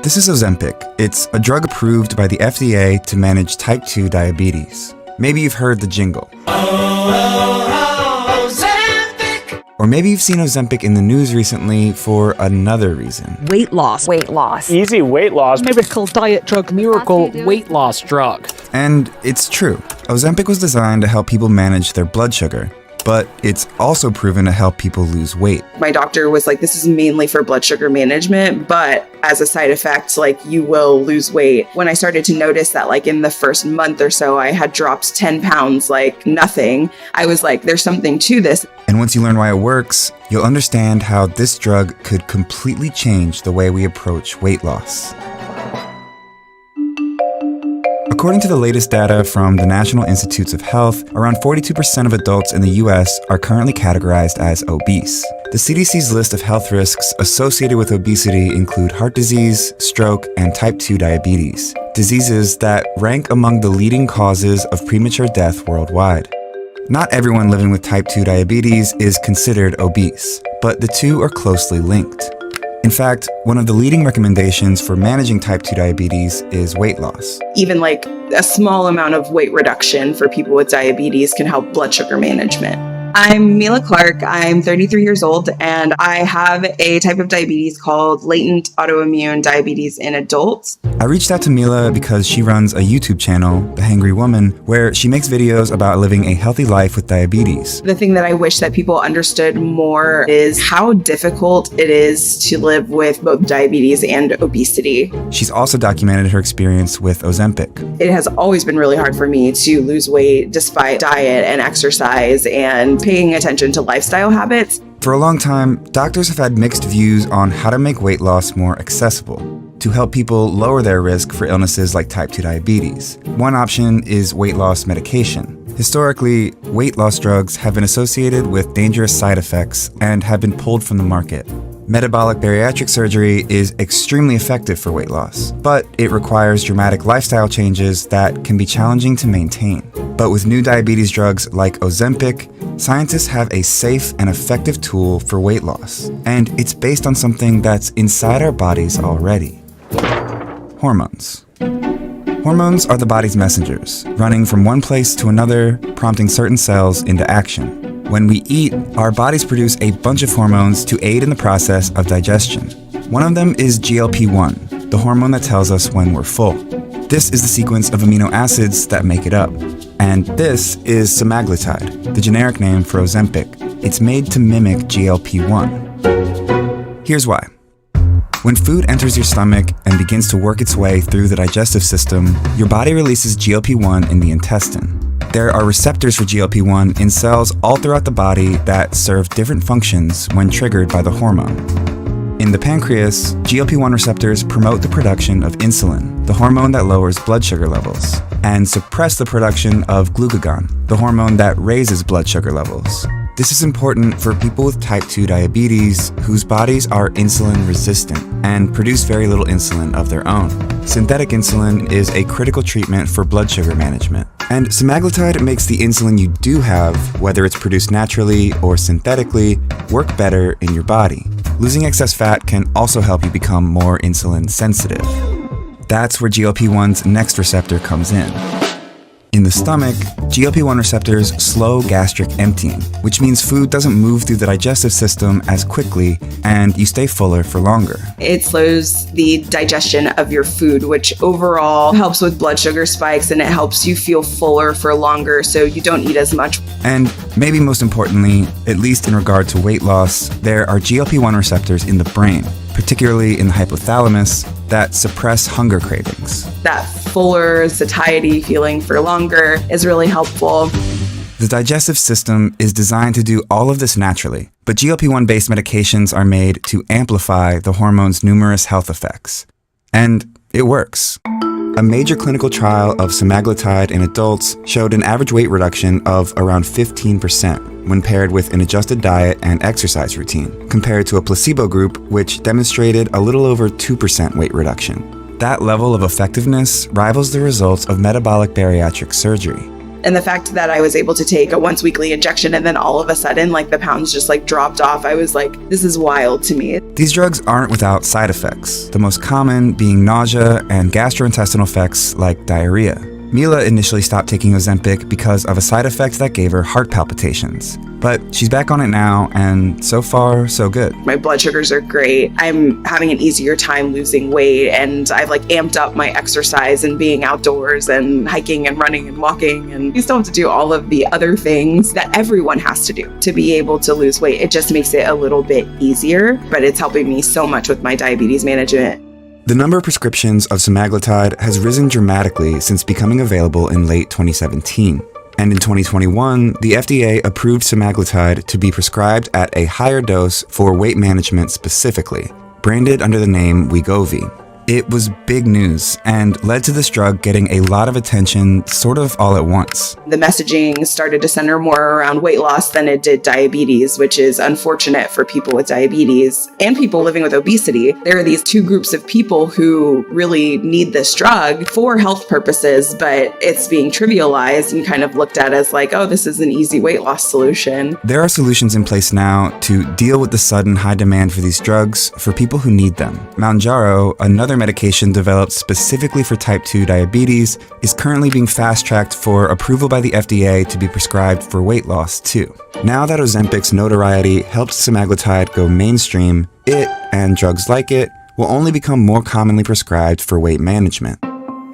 This is Ozempic. It's a drug approved by the FDA to manage type 2 diabetes. Maybe you've heard the jingle. Ozempic! Or maybe you've seen Ozempic in the news recently for another reason. Weight loss. Weight loss. Easy weight loss. Miracle diet drug. Miracle weight loss drug. And it's true. Ozempic was designed to help people manage their blood sugar, but it's also proven to help people lose weight. My doctor was like, this is mainly for blood sugar management, but as a side effect, like, you will lose weight. When I started to notice that, like, in the first month or so, I had dropped 10 pounds like nothing, I was like, there's something to this. And once you learn why it works, you'll understand how this drug could completely change the way we approach weight loss. According to the latest data from the National Institutes of Health, around 42% of adults in the US are currently categorized as obese. The CDC's list of health risks associated with obesity include heart disease, stroke, and type 2 diabetes, diseases that rank among the leading causes of premature death worldwide. Not everyone living with type 2 diabetes is considered obese, but the two are closely linked. In fact, one of the leading recommendations for managing type 2 diabetes is weight loss. Even like a small amount of weight reduction for people with diabetes can help blood sugar management. I'm Mila Clark. I'm 33 years old, and I have a type of diabetes called latent autoimmune diabetes in adults. I reached out to Mila because she runs a YouTube channel, The Hangry Woman, where she makes videos about living a healthy life with diabetes. The thing that I wish that people understood more is how difficult it is to live with both diabetes and obesity. She's also documented her experience with Ozempic. It has always been really hard for me to lose weight despite diet and exercise and paying attention to lifestyle habits. For a long time, doctors have had mixed views on how to make weight loss more accessible, to help people lower their risk for illnesses like type 2 diabetes. One option is weight loss medication. Historically, weight loss drugs have been associated with dangerous side effects and have been pulled from the market. Metabolic bariatric surgery is extremely effective for weight loss, but it requires dramatic lifestyle changes that can be challenging to maintain. But with new diabetes drugs like Ozempic, scientists have a safe and effective tool for weight loss, and it's based on something that's inside our bodies already: hormones. Hormones are the body's messengers, running from one place to another, prompting certain cells into action. When we eat, our bodies produce a bunch of hormones to aid in the process of digestion. One of them is GLP-1, the hormone that tells us when we're full. This is the sequence of amino acids that make it up. And this is Semaglutide, the generic name for Ozempic. It's made to mimic GLP-1. Here's why. When food enters your stomach and begins to work its way through the digestive system, your body releases GLP-1 in the intestine. There are receptors for GLP-1 in cells all throughout the body that serve different functions when triggered by the hormone. In the pancreas, GLP-1 receptors promote the production of insulin, the hormone that lowers blood sugar levels, and suppress the production of glucagon, the hormone that raises blood sugar levels. This is important for people with type 2 diabetes whose bodies are insulin resistant and produce very little insulin of their own. Synthetic insulin is a critical treatment for blood sugar management. And semaglutide makes the insulin you do have, whether it's produced naturally or synthetically, work better in your body. Losing excess fat can also help you become more insulin sensitive. That's where GLP-1's next receptor comes in. In the stomach, GLP-1 receptors slow gastric emptying, which means food doesn't move through the digestive system as quickly and you stay fuller for longer. It slows the digestion of your food, which overall helps with blood sugar spikes, and it helps you feel fuller for longer so you don't eat as much. And maybe most importantly, at least in regard to weight loss, there are GLP-1 receptors in the brain, particularly in the hypothalamus, that suppress hunger cravings. That fuller, satiety feeling for longer is really helpful. The digestive system is designed to do all of this naturally, but GLP-1 based medications are made to amplify the hormone's numerous health effects. And it works. A major clinical trial of semaglutide in adults showed an average weight reduction of around 15% when paired with an adjusted diet and exercise routine, compared to a placebo group which demonstrated a little over 2% weight reduction. That level of effectiveness rivals the results of metabolic bariatric surgery. And the fact that I was able to take a once weekly injection and then all of a sudden, like the pounds just like dropped off, I was like, this is wild to me. These drugs aren't without side effects, the most common being nausea and gastrointestinal effects like diarrhea. Mila initially stopped taking Ozempic because of a side effect that gave her heart palpitations. But she's back on it now, and so far, so good. My blood sugars are great. I'm having an easier time losing weight, and I've like amped up my exercise and being outdoors and hiking and running and walking. And you still have to do all of the other things that everyone has to do to be able to lose weight. It just makes it a little bit easier, but it's helping me so much with my diabetes management. The number of prescriptions of semaglutide has risen dramatically since becoming available in late 2017. And in 2021, the FDA approved semaglutide to be prescribed at a higher dose for weight management specifically, branded under the name Wegovy. It was big news and led to this drug getting a lot of attention sort of all at once. The messaging started to center more around weight loss than it did diabetes, which is unfortunate for people with diabetes and people living with obesity. There are these two groups of people who really need this drug for health purposes, but it's being trivialized and kind of looked at as like, oh, this is an easy weight loss solution. There are solutions in place now to deal with the sudden high demand for these drugs for people who need them. Mounjaro, another medication developed specifically for type 2 diabetes, is currently being fast-tracked for approval by the FDA to be prescribed for weight loss too. Now that Ozempic's notoriety helped semaglutide go mainstream, it, and drugs like it, will only become more commonly prescribed for weight management.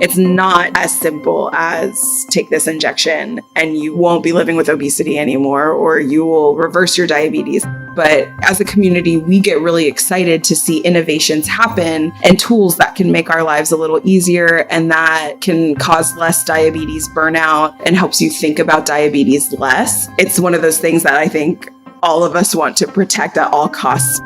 It's not as simple as take this injection and you won't be living with obesity anymore, or you will reverse your diabetes. But as a community, we get really excited to see innovations happen and tools that can make our lives a little easier and that can cause less diabetes burnout and helps you think about diabetes less. It's one of those things that I think all of us want to protect at all costs.